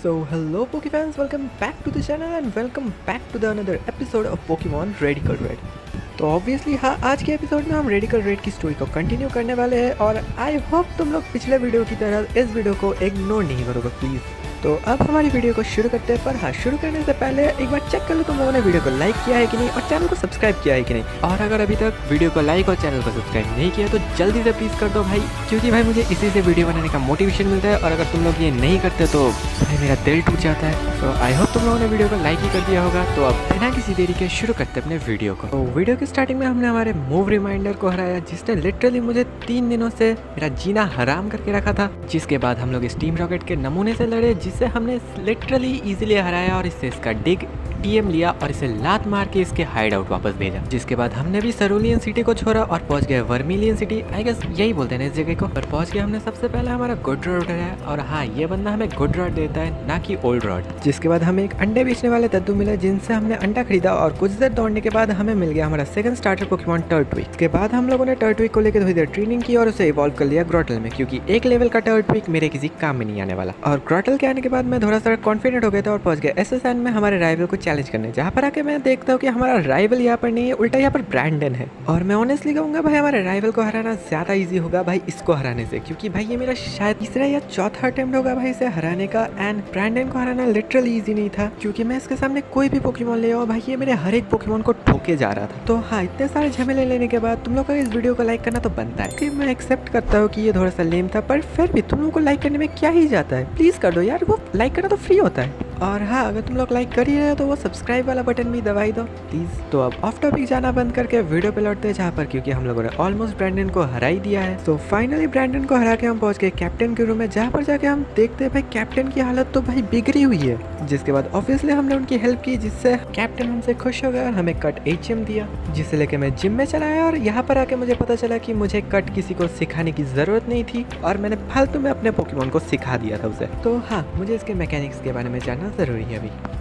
So hello Poke fans, welcome back to the channel and welcome back to the another episode of Pokemon Radical Red। तो obviously हाँ, आज के episode में हम radical red की story को continue करने वाले हैं और आई होप तुम लोग पिछले वीडियो की तरह इस वीडियो को इग्नोर नहीं करोगे प्लीज़। तो अब हमारी वीडियो को शुरू करते हैं, पर हाँ शुरू करने से पहले एक बार चेक कर लो तुम लोगों ने वीडियो को लाइक किया है कि नहीं और चैनल को सब्सक्राइब किया है कि नहीं। और अगर अभी तक वीडियो को लाइक और चैनल को सब्सक्राइब नहीं किया तो जल्दी से प्लीज़ कर दो भाई, क्योंकि भाई मुझे इसी से वीडियो बनाने का मोटिवेशन मिलता है और अगर तुम लोग ये नहीं करते तो भाई मेरा दिल टूट जाता है। तो आई होप तुम लोगों ने वीडियो को लाइक ही कर दिया होगा। तो अब बिना किसी देरी के शुरू करते अपने वीडियो को। तो वीडियो की स्टार्टिंग में हमने हमारे मूव रिमाइंडर को हराया, जिसने लिटरली मुझे 3 दिनों से मेरा जीना हराम करके रखा था। जिसके बाद हम लोग स्टीम रॉकेट के नमूने से लड़े, जिससे हमने लिटरली इजीली हराया और इससे इसका डिग टीएम लिया और इसे लात मार के इसके हाइड आउट वापस भेजा। जिसके बाद हमने भी सरोलियन सिटी को छोड़ा और पहुंच गए वर्मिलियन सिटी, आई गेस यही बोलते हैं इस जगह को। और पहुंच के हमने सबसे पहले हमारा गुड रॉड है और हाँ ये बंदा हमें गुड रॉड देता है ना कि ओल्ड रॉड। जिसके बाद हमें एक अंडे बेचने वाले दद्दू मिले, जिनसे हमने अंडा खरीदा और कुछ देर दौड़ने के बाद हमें मिल गया हमारा सेकंड स्टार्टर पोकेमॉन टर्टविक। इसके बाद हम लोगों ने टर्टविक को लेकर थोड़ी देर ट्रेनिंग की और उसे इवॉल्व कर लिया ग्रोटल में, क्योंकि एक लेवल का टर्टविक मेरे किसी काम में नहीं आने वाला। और ग्रोटल के आने के बाद मैं थोड़ा सा कॉन्फिडेंट हो गया था और पहुंच गया SSN में हमारे राइवल को चैलेंज करने, जहाँ पर आके मैं देखता हूँ कि हमारा राइवल यहाँ पर नहीं है, उल्टा यहाँ पर ब्रैंडन है। और मैं ऑनेस्टली कहूँगा भाई हमारे राइवल को हराना ज़्यादा इजी होगा भाई इसको हराने से, क्योंकि भाई ये मेरा शायद तीसरा या चौथा अटेम्प्ट होगा भाई इसे हराने का। एंड ब्रैंडन को हराना लिटरली इजी नहीं था, क्योंकि मैं इसके सामने कोई भी पोकेमॉन ले आओ भाई ये मेरे हर एक पोकेमॉन को ठोके जा रहा था। तो हाँ, इतने सारे झमेले लेने के बाद तुम लोग का इस वीडियो को लाइक करना तो बनता है कि मैं एक्सेप्ट करता हूँ कि ये थोड़ा सा लेम था, पर फिर भी तुम लोगों को लाइक करने में क्या ही जाता है, प्लीज़ कर दो यार, वो लाइक करना तो फ्री होता है। और हाँ, अगर तुम लोग लाइक कर ही रहे हो तो वो सब्सक्राइब वाला बटन भी दबाई दो प्लीज़। तो अब ऑफ टॉपिक जाना बंद करके वीडियो पे लौटते हैं, जहाँ पर क्योंकि हम लोगों ने ऑलमोस्ट ब्रैंडन को हरा ही दिया है। तो फाइनली ब्रैंडन को हरा के हम पहुँच गए कैप्टन के रूम में, जहाँ पर जाके हम देखते हैं भाई कैप्टन की हालत तो भाई बिगड़ी हुई है। जिसके बाद ऑब्वियसली हमने उनकी हेल्प की, जिससे कैप्टन हमसे खुश हो गया और हमें कट HM दिया, जिसे लेके मैं जिम में चला आया। और यहाँ पर आके मुझे पता चला कि मुझे कट किसी को सिखाने की ज़रूरत नहीं थी और मैंने फालतू में अपने पोकेमॉन को सिखा दिया था उसे। तो हाँ, मुझे इसके मैकेनिक्स के बारे में जानना ज़रूरी है अभी।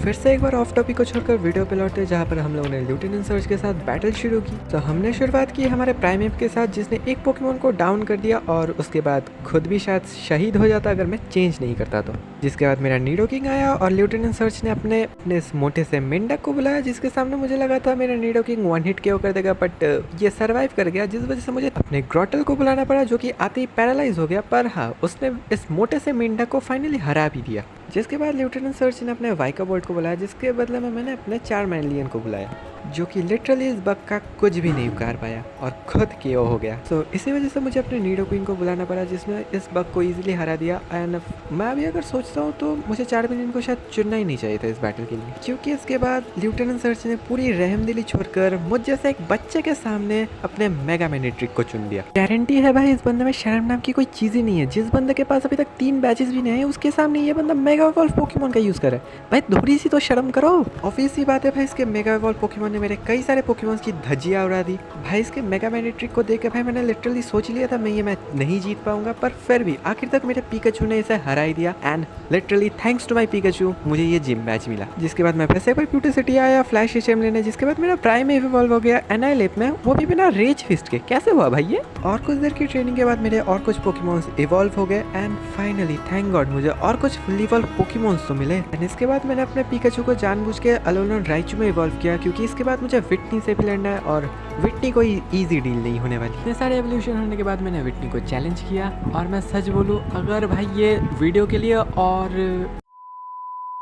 फिर से एक बार ऑफ टॉपिक को छोड़कर वीडियो पे लौटे, जहाँ पर हम लोगों ने ल्यूटेनेंट सर्च के साथ बैटल शुरू की। तो हमने शुरुआत की हमारे प्राइमेप के साथ, जिसने एक पोकेमॉन को डाउन कर दिया और उसके बाद खुद भी शायद शहीद हो जाता अगर मैं चेंज नहीं करता तो। जिसके बाद मेरा निडोकिंग आया और ल्यूटेनेंट सर्च ने अपने इस मोटे से मेंढक को बुलाया, जिसके सामने मुझे लगा था मेरा निडोकिंग 1 हिट KO कर देगा, बट ये सर्वाइव कर गया, जिस वजह से मुझे अपने ग्रोटल को बुलाना पड़ा, जो कि आते ही पैरालाइज हो गया। पर हाँ, उसने इस मोटे से मेंढक को फाइनली हरा भी दिया। जिसके बाद ल्यूटेनेंट सर्च ने अपने वाइकाबोल्ट को बुलाया, जिसके बदले में मैंने अपने चारमैंडियन को बुलाया, जो कि लिटरली इस बग का कुछ भी नहीं उखाड़ पाया और खुद KO हो गया। तो इसी वजह से मुझे अपने निडोक्विन को बुलाना पड़ा, जिसने इस बग को इजीली हरा दिया। एंड मैं अभी अगर सोचता हूँ तो मुझे चारमैंडियन को शायद चुनना ही नहीं चाहिए था इस बैटल के लिए, क्योंकि इसके बाद ल्यूटेनेंट सर्च ने पूरी रहमदिली छोड़कर मुझ जैसे एक बच्चे के सामने अपने मेगा मैग्नेट्रिक को चुन लिया। गारंटी है भाई इस बंदे में शर्म नाम की कोई चीज़ ही नहीं है। जिस बंदे के पास अभी तक 3 बैचेस भी नहीं है, उसके सामने ये बंदा मेगा इवॉल्व पोकेमॉन का यूज़ करे। भाई थोड़ी सी तो शर्म करो। ऑब्वियस सी बात है भाई, इसके मेगा इवॉल्व पोकेमॉन ने मेरे कई सारे पोकेमॉन्स की धज्जियां उड़ा दी। भाई इसके मेगा मैग्नेट्रिक को देख के भाई मैंने लिटरली सोच लिया था मैं ये मैच नहीं जीत पाऊंगा, पर फिर भी आखिर तक मेरे पिकाचू ने इसे हरा ही दिया। And literally thanks to my Pikachu मुझे ये जिम मैच मिला। जिसके बाद मैं फिर से कोई ब्यूटी सिटी आया फ्लैश HM लेने, जिसके बाद मेरा प्राइम इवॉल्व हो गया एनाइलेप में, वो भी बिना रेज फिस्ट के। कैसे हुआ भाई ये? और कुछ देर की ट्रेनिंग के बाद मेरे और कुछ पोकेमॉन्स इवॉल्व हो गए एंड फाइनली थैंक गॉड मुझे और कुछ फुल इवॉल्व पोकेमॉन्स तो मिले। एंड इसके बाद मैंने अपने पिकाचू को जानबूझ के अलोनोन राइचू में इवॉल्व किया, क्योंकि इसके बाद मुझे विटनी से भी लड़ना है और विटनी कोई इजी डील नहीं होने वाली। इतने सारे एवोल्यूशन होने के बाद मैंने विटनी को चैलेंज किया और मैं सच बोलूँ, अगर भाई ये वीडियो के लिए और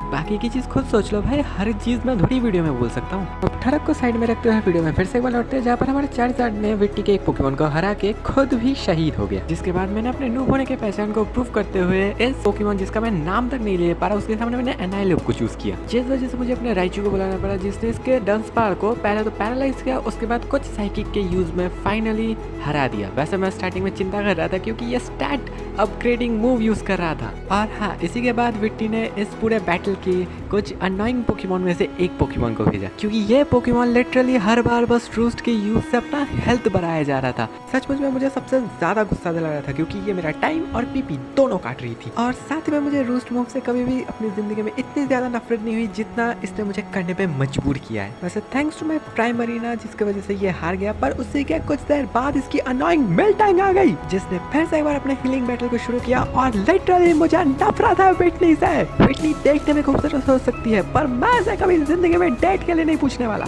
बाकी की चीज़ खुद सोच लो भाई, हर चीज़ मैं थोड़ी वीडियो में बोल सकता हूँ। तो ठड़क को साइड में रखते हुए वीडियो में फिर से एक बार लौटते हैं, जहाँ पर हमारे चार्जर्ड ने विट्टी के एक पोकेमॉन को हरा के खुद भी शहीद हो गया। जिसके बाद मैंने अपने नूब होने के पहचान को प्रूव करते हुए इस पोकेमॉन जिसका मैं नाम तक नहीं ले पा रहा उसके सामने मैंने एनाइलेप को चूज किया, जिस वजह से मुझे अपने राइचू को बुलाना पड़ा, जिसने इसके डंसपार को पहले तो पैरालाइज किया, उसके बाद कुछ साइकिक के यूज में फाइनली हरा दिया। वैसे मैं स्टार्टिंग में चिंता कर रहा था क्योंकि ये स्टैट अपग्रेडिंग मूव यूज कर रहा था। और हाँ, इसी के बाद विट्टी ने इस पूरे बैटल की कुछ अननोइंग पोकेमॉन में से एक पोकेमॉन को भेजा, क्योंकि ये पोकेमॉन लिटरली हर बार बस रूस्ट के यूज से अपना हेल्थ बढ़ाया जा रहा था। सचमुच में मुझे सबसे ज्यादा गुस्सा दिला रहा था, क्योंकि ये मेरा टाइम और पीपी दोनों काट रही थी। और साथ ही में मुझे रूस्ट मूव से कभी भी अपनी जिंदगी में इतनी ज्यादा नफरत नहीं हुई जितना इसने मुझे करने पे मजबूर किया है। वैसे thanks to my prime Marina, जिसकी वजह से ये हार गया, पर उससे क्या कुछ देर बाद इसकी अनोइंग मिल्टैंग आ गई, जिसने फिर से एक बार अपने हीलिंग बैटल को शुरू किया। और लिटरली मुझे नफरत है व्हिटनी से। व्हिटनी देखने में खूबसूरत हो सकती है, पर मैं इसे कभी जिंदगी में डेट के लिए नहीं पूछने वाला।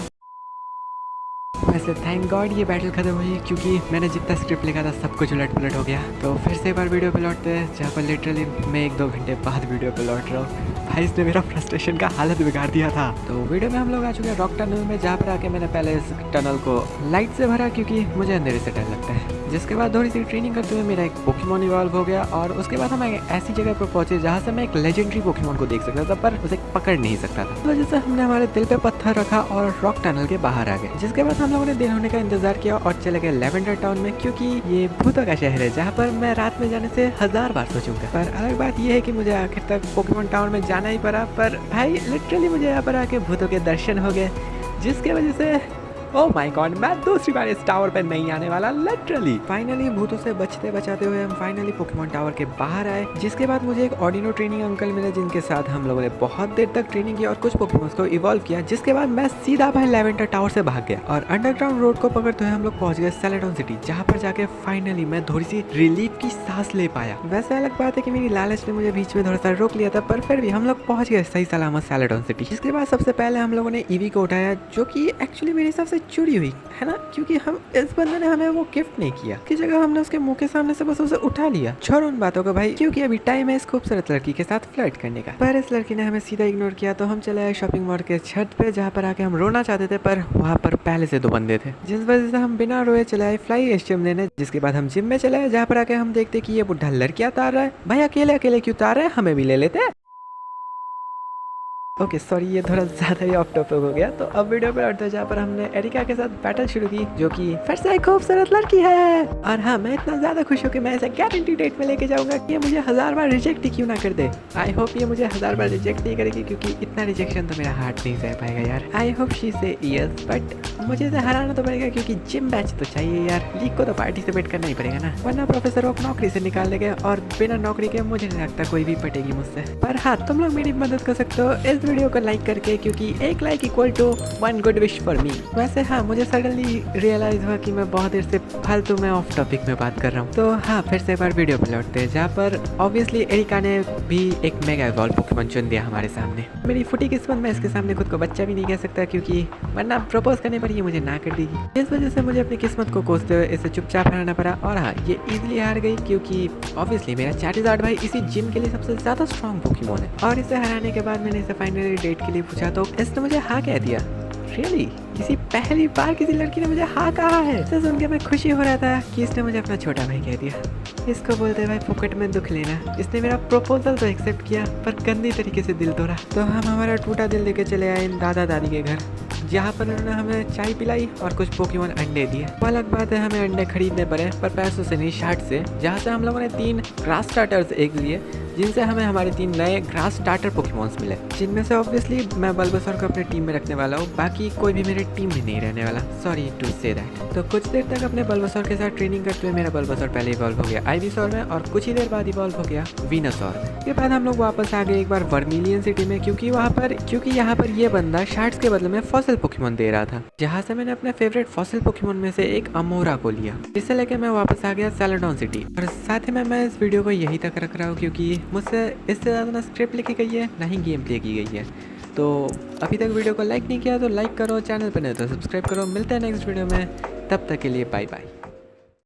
वैसे थैंक गॉड ये बैटल खत्म हुई, क्योंकि मैंने जितना स्क्रिप्ट लिखा था सब कुछ उलट पुलट हो गया। तो फिर से एक बार वीडियो पे लौटते हैं, जहाँ पर लिटरली मैं 1-2 घंटे बाद वीडियो पे लौट रहा हूँ। भाई इसने मेरा फ्रस्ट्रेशन का हालत बिगाड़ दिया था। तो वीडियो में हम लोग आ चुके हैं रॉक टनल में, जहाँ पर आके मैंने पहले इस टनल को लाइट से भरा, क्योंकि मुझे अंधेरे से डर लगता है। जिसके बाद थोड़ी सी ट्रेनिंग करते हुए मेरा एक पोकेमॉन इवॉल्व हो गया, और उसके बाद हम एक ऐसी जगह पर पहुंचे जहाँ से मैं एक लेजेंडरी पोकेमॉन को देख सकता था, पर उसे पकड़ नहीं सकता था। इस वजह से हमने हमारे दिल पे पत्थर रखा और रॉक टनल के बाहर आ गए। जिसके बाद हम लोगों ने दिन होने का इंतजार किया और चले गए लेवेंडर टाउन में, क्योंकि ये भूतों का शहर है जहाँ पर मैं रात में जाने से 1000 बार सोचूंगा। पर अलग बात यह है कि मुझे आखिर तक पोकेमॉन टाउन में जाना ही पड़ा। पर भाई लिटरली मुझे यहाँ पर आके भूतों के दर्शन हो गए, जिसके वजह से ओह माय गॉड, मैं दूसरी बार इस टावर पे नहीं आने वाला लिटरली। फाइनली भूतों से बचते बचाते हुए हम फाइनली पोकेमॉन टावर के बाहर आए, जिसके बाद मुझे एक ऑर्डिनो ट्रेनिंग अंकल मिले, जिनके साथ हम लोगों ने बहुत देर तक ट्रेनिंग की और कुछ पोकेमॉन्स को इवॉल्व किया। जिसके बाद मैं सीधा भाई लेवेंडर टावर से भाग गया और अंडरग्राउंड रोड को पकड़ते हुए हम लोग पहुंच गए सेलेडॉन सिटी, जहाँ पर जाके फाइनली मैं थोड़ी सी रिलीफ की सांस ले पाया। वैसे अलग बात है कि मेरी लालच ने मुझे बीच में थोड़ा सा रोक लिया था, पर फिर भी हम लोग पहुंच गए सही सलामत सेलेडॉन सिटी। जिसके बाद सबसे पहले हम लोगों ने ईवी को उठाया, जो कि एक्चुअली मेरे हिसाब से चोरी हुई है ना, क्योंकि हम इस बंदे ने हमें वो गिफ्ट नहीं किया, की जगह हमने उसके मुंह के सामने से बस उसे उठा लिया। छोड़ो उन बातों को भाई, क्योंकि अभी टाइम है इस खूबसूरत लड़की के साथ फ्लर्ट करने का। पर इस लड़की ने हमें सीधा इग्नोर किया, तो हम चले आए शॉपिंग मॉल के छत पे, जहाँ पर आके हम रोना चाहते थे, पर वहाँ पर पहले से 2 बंदे थे, जिस वजह से हम बिना रोए चले आए फ्लाई एस्टियम लेने। जिसके बाद हम जिम में चले आए, जहाँ पर आके हम देखते कि ये बुढ़ा लड़कियां उतार रहा है। भाई अकेले अकेले क्यों उतार रहे हैं, हमें भी ले लेते। ओके सॉरी, ये थोड़ा ज़्यादा ही ऑफ टॉपिक हो गया। तो अब वीडियो पे लौटते हैं, जहाँ पर हमने एरिका के साथ बैटल शुरू की, जो कि फिर से एक खूबसूरत लड़की है। और हाँ, मैं इतना ज़्यादा खुश हूँ कि मैं इसे गारंटी डेट में लेके जाऊँगा कि ये मुझे 1000 बार रिजेक्ट ही क्यों ना कर दे। आई होप ये मुझे 1000 बार रिजेक्ट नहीं करेगी, क्योंकि इतना रिजेक्शन तो मेरा हार्ट नहीं सह पाएगा यार। आई होप शी से यस, बट मुझे इसे हराना तो पड़ेगा, क्योंकि जिम बैच तो चाहिए यार। लीग को तो पार्टिसिपेट करना ही पड़ेगा ना, वरना प्रोफेसर ओक नौकरी से निकाल देंगे, और बिना नौकरी के मुझे नहीं लगता कोई भी पटेगी मुझसे। पर हाँ, तुम लोग मेरी मदद कर सकते हो इस वीडियो को लाइक करके, क्योंकि एक like equal to 1 good wish for me. वैसे हाँ, मुझे सडनली रियलाइज हुआ कि मैं बहुत देर से फालतू में ऑफ टॉपिक में बात कर रहा हूँ। तो हाँ, फिर से एक बार वीडियो पे लौटते हैं, जहाँ पर ऑब्वियसली एरिका ने भी एक मेगा इवॉल्व पोकेमॉन चुन दिया हमारे सामने। मेरी फुटी किस्मत, मैं इसके सामने खुद को बच्चा भी नहीं कह सकता, क्योंकि वरना प्रपोज करने पर ये मुझे ना कर देगी। इस वजह से मुझे अपनी किस्मत को कोसते हुए इसे चुपचाप हराना पड़ा। और हाँ, ये इजीली हार गई, क्योंकि ऑब्वियसली मेरा चार्जर्ड भाई इसी जिम के लिए सबसे ज्यादा स्ट्रॉन्ग पोकेमॉन है। और इसे हराने के बाद मैंने इसे फाइनली डेट के लिए पूछा, तो इसने मुझे हाँ कह दिया। रियली किसी पहली बार किसी लड़की ने मुझे हाँ कहा है। इसे सुन के मैं खुशी हो रहा था कि इसने मुझे अपना छोटा भाई कह दिया। इसको बोलते भाई पॉकेट में दुख लेना। इसने मेरा प्रपोजल तो एक्सेप्ट किया, पर गंदी तरीके से दिल तोड़ा। तो हम हमारा टूटा दिल लेके चले आए दादा दादी के घर, जहाँ पर उन्होंने हमें चाय पिलाई और कुछ पोकेमॉन अंडे दिए। वो अलग बात है, हमें अंडे खरीदने पड़े, पर पैसों से नहीं, शार्ट से, जहाँ से हम लोगों ने 3 ग्रास स्टार्टर्स एग लिए, जिनसे हमें हमारे 3 नए ग्रास स्टार्टर पोकेमॉन्स मिले, जिनमें से ऑब्वियसली मैं बल्बासौर को अपने टीम में रखने वाला हूँ। बाकी कोई भी मेरे टीम में नहीं रहने वाला, सॉरी टू से दैट। तो कुछ देर तक अपने बल्बासौर के साथ ट्रेनिंग करते हुए मेरा बल्बासौर पहले इवॉल्व हो गया आइवीसौर में, और कुछ ही देर बाद इवॉल्व हो गया वीनासौर में। इसके बाद हम लोग वापस आ गए एक बार वर्मिलियन सिटी में, क्योंकि यहाँ पर ये बंदा शार्ट्स के बदले में फॉसिल पोकेमॉन दे रहा था, जहाँ से मैंने अपने फेवरेट फॉसिल पोकेमॉन में से एक अमोरा को लिया। इसे लेके मैं वापस आ गया सेलेडॉन सिटी। और साथ ही में मैं इस वीडियो को यहीं तक रख रहा हूँ, क्योंकि मुझसे इससे ज़्यादा ना स्क्रिप्ट लिखी गई है, ना ही गेम प्ले की गई है। तो अभी तक वीडियो को लाइक नहीं किया तो लाइक करो, चैनल पर नहीं तो सब्सक्राइब करो। मिलते हैं नेक्स्ट वीडियो में, तब तक के लिए बाय बाय।